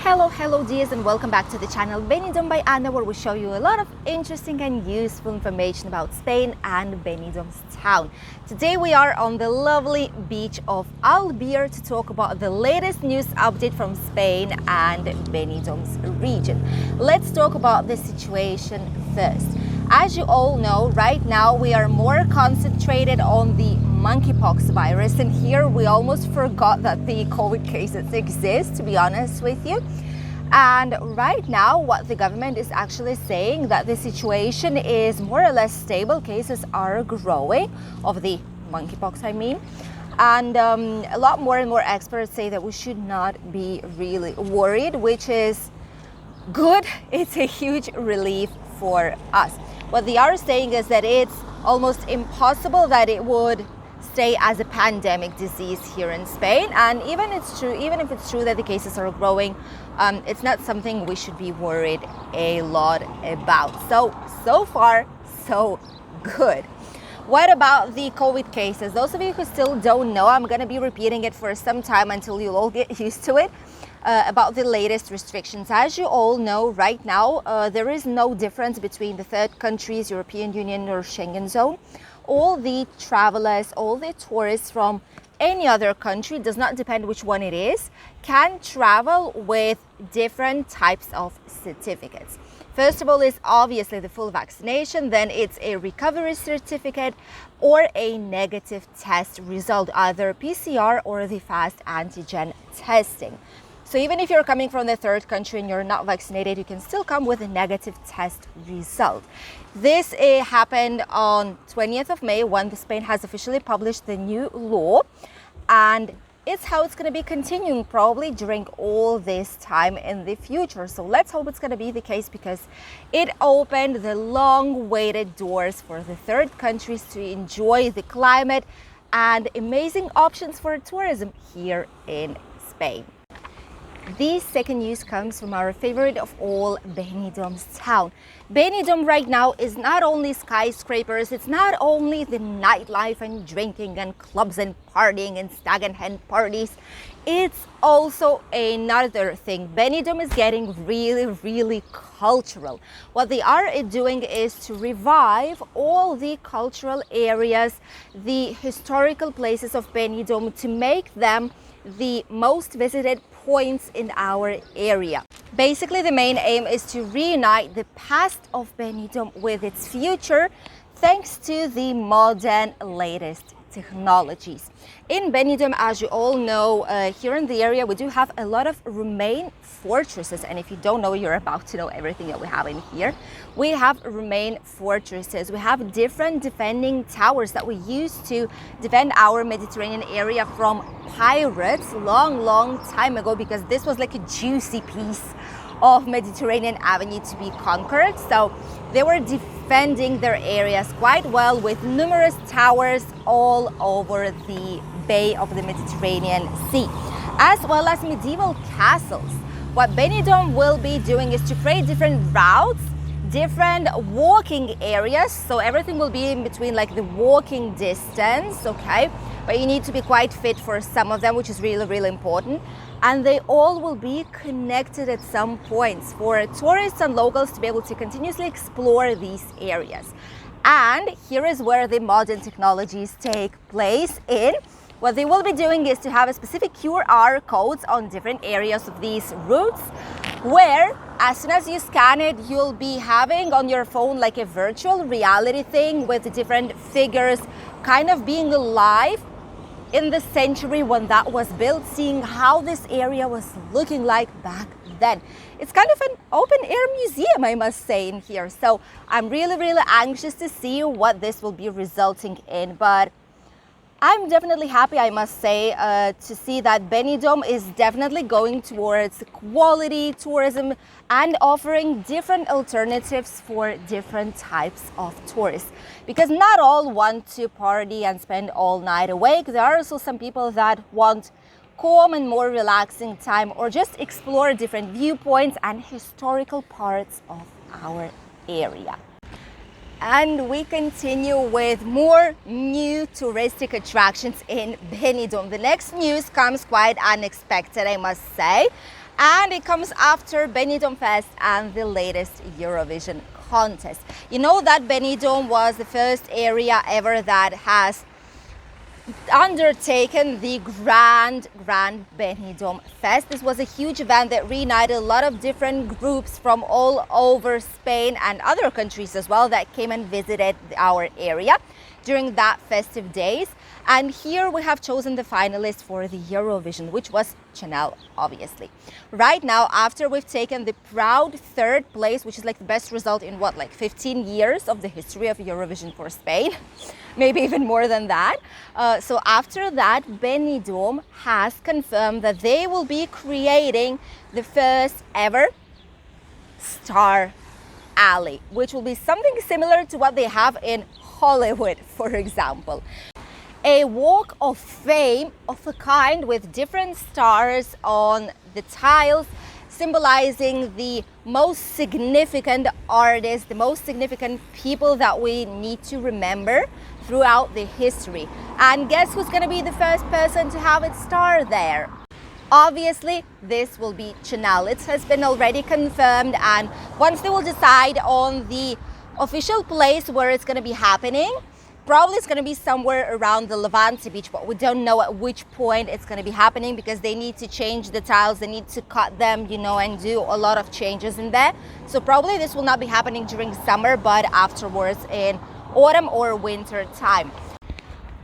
Hello dears, and welcome back to the channel Benidorm by Anna, where we show you a lot of interesting and useful information about Spain and Benidorm's town. Today we are on the lovely beach of Albier to talk about the latest news update from Spain and Benidorm's region. Let's talk about the situation first. As you all know, right now we are more concentrated on the monkeypox virus, and here we almost forgot that the COVID cases exist, to be honest with you. And right now what the government is actually saying that the situation is more or less stable. Cases are growing of the monkeypox, and a lot more and more experts say that we should not be really worried, which is good. It's a huge relief for us. What they are saying is that it's almost impossible that it would stay as a pandemic disease here in Spain, and even if it's true that the cases are growing, it's not something we should be worried a lot about. So far so good. What about the COVID cases? Those of you who still don't know, I'm going to be repeating it for some time until you all get used to it. About the latest restrictions. As you all know, right now there is no difference between the third countries, European Union or Schengen zone. All the travelers, all the tourists from any other country, does not depend which one it is, can travel with different types of certificates. First of all is obviously the full vaccination, then it's a recovery certificate or a negative test result, either PCR or the fast antigen testing. So even if you're coming from the third country and you're not vaccinated, you can still come with a negative test result. This happened on 20th of May when Spain has officially published the new law, and it's how it's going to be continuing probably during all this time in the future. So let's hope it's going to be the case, because it opened the long-awaited doors for the third countries to enjoy the climate and amazing options for tourism here in Spain. The second news comes from our favorite of all, Benidorm's town. Benidorm right now is not only skyscrapers, it's not only the nightlife and drinking and clubs and partying and stag and hen parties. It's also another thing. Benidorm is getting really cultural. What they are doing is to revive all the cultural areas, the historical places of Benidorm, to make them the most visited points in our area. Basically, the main aim is to reunite the past of Benidorm with its future, thanks to the modern latest technologies. In Benidorm, as you all know, here in the area we do have a lot of Roman fortresses, and if you don't know, you're about to know everything that we have in here. We have Roman fortresses, we have different defending towers that we used to defend our Mediterranean area from pirates long time ago, because this was like a juicy piece of Mediterranean avenue to be conquered. So they were defending their areas quite well with numerous towers all over the Bay of the Mediterranean Sea, as well as medieval castles. What Benidorm will be doing is to create different routes, different walking areas, so everything will be in between, like the walking distance, okay? But you need to be quite fit for some of them, which is really important. And they all will be connected at some points for tourists and locals to be able to continuously explore these areas. And here is where the modern technologies take place in. What they will be doing is to have a specific QR codes on different areas of these routes, where as soon as you scan it, you'll be having on your phone like a virtual reality thing with different figures kind of being alive in the century when that was built, seeing how this area was looking like back then. It's kind of an open air museum, I must say, in here. So I'm really anxious to see what this will be resulting in, but I'm definitely happy, I must say, to see that Benidorm is definitely going towards quality tourism and offering different alternatives for different types of tourists. Because not all want to party and spend all night awake. There are also some people that want calm and more relaxing time, or just explore different viewpoints and historical parts of our area. And we continue with more new touristic attractions in Benidorm. The next news comes quite unexpected, I must say. And it comes after Benidorm Fest and the latest Eurovision contest. You know that Benidorm was the first area ever that has undertaken the Grand Benidorm Fest. This was a huge event that reunited a lot of different groups from all over Spain and other countries as well that came and visited our area during that festive days. And here we have chosen the finalists for the Eurovision, which was Chanel, obviously. Right now, after we've taken the proud third place, which is like the best result in what, like 15 years of the history of Eurovision for Spain, maybe even more than that. So after that, Benidorm has confirmed that they will be creating the first ever Star Alley, which will be something similar to what they have in Hollywood, for example. A walk of fame of a kind with different stars on the tiles, symbolizing the most significant artists, the most significant people that we need to remember throughout the history. And guess who's going to be the first person to have its star there? Obviously, this will be Chanel. It has been already confirmed, and once they will decide on the official place where it's going to be happening, probably it's going to be somewhere around the Levante beach, but we don't know at which point it's going to be happening because they need to change the tiles, they need to cut them, you know, and do a lot of changes in there. So probably this will not be happening during summer, but afterwards in autumn or winter time.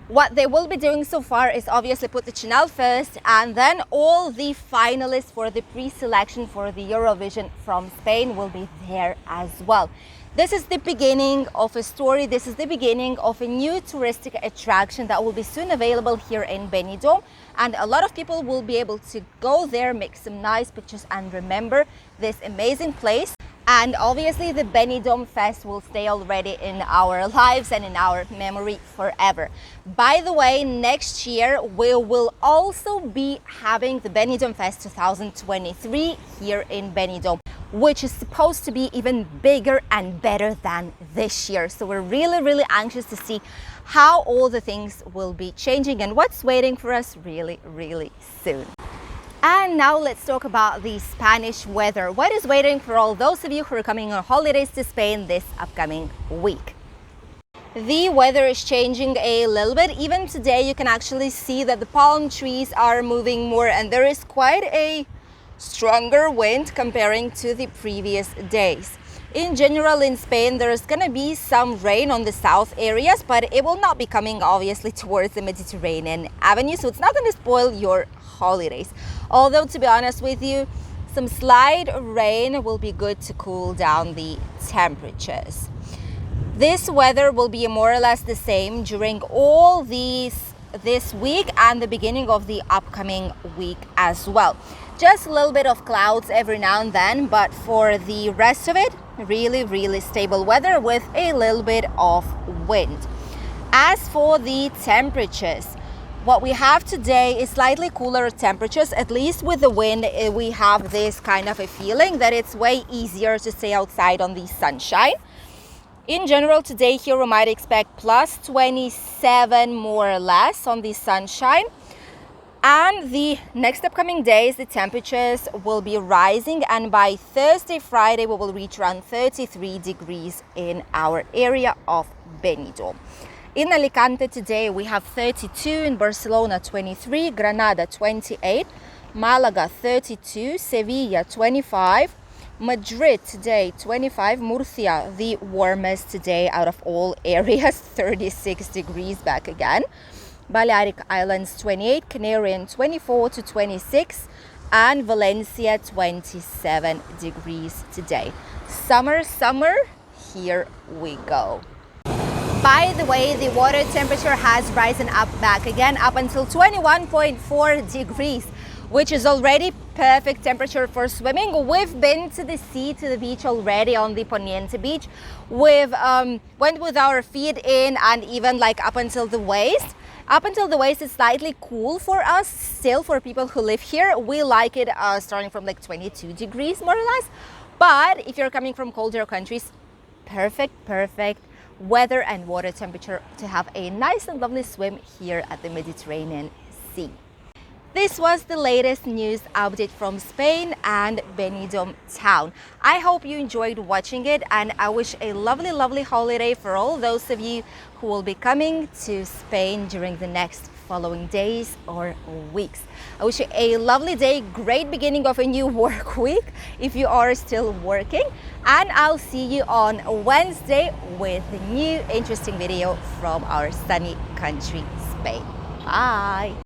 What they will be doing so far is obviously put the Chanel first, and then all the finalists for the pre-selection for the Eurovision from Spain will be there as well. This is the beginning of a story. This is the beginning of a new touristic attraction that will be soon available here in Benidorm, and a lot of people will be able to go there, make some nice pictures and remember this amazing place. And obviously the Benidorm Fest will stay already in our lives and in our memory forever. By the way, next year we will also be having the Benidorm Fest 2023 here in Benidorm, which is supposed to be even bigger and better than this year. So we're really anxious to see how all the things will be changing and what's waiting for us really soon. And now let's talk about the Spanish weather. What is waiting for all those of you who are coming on holidays to Spain this upcoming week? The weather is changing a little bit. Even today you can actually see that the palm trees are moving more, and there is quite a stronger wind comparing to the previous days. In general, in Spain, there's gonna be some rain on the south areas, but it will not be coming obviously towards the Mediterranean avenue, so it's not gonna spoil your holidays. Although, to be honest with you, some slight rain will be good to cool down the temperatures. This weather will be more or less the same during all this week and the beginning of the upcoming week as well. Just a little bit of clouds every now and then, but for the rest of it, really stable weather with a little bit of wind. As for the temperatures, what we have today is slightly cooler temperatures. At least with the wind, we have this kind of a feeling that it's way easier to stay outside on the sunshine. In general, today here we might expect plus 27 more or less on the sunshine. And the next upcoming days, the temperatures will be rising, and by Thursday, Friday, we will reach around 33 degrees in our area of Benidorm. In Alicante today, we have 32, in Barcelona 23, Granada 28, Malaga 32, Sevilla 25, Madrid today 25, Murcia the warmest today out of all areas, 36 degrees back again. Balearic Islands 28, Canarian 24 to 26, and Valencia 27 degrees today. Summer, here we go. By the way, the water temperature has risen up back again up until 21.4 degrees, which is already perfect temperature for swimming. We've been to the sea, to the beach already on the Poniente beach. We've went with our feet in and even like up until the waist. Up until the waist is slightly cool for us, still for people who live here. We like it starting from like 22 degrees more or less. But if you're coming from colder countries, perfect weather and water temperature to have a nice and lovely swim here at the Mediterranean Sea. This was the latest news update from Spain and Benidorm town. I hope you enjoyed watching it, and I wish a lovely holiday for all those of you who will be coming to Spain during the next following days or weeks. I wish you a lovely day, great beginning of a new work week if you are still working, and I'll see you on Wednesday with a new interesting video from our sunny country, Spain. Bye!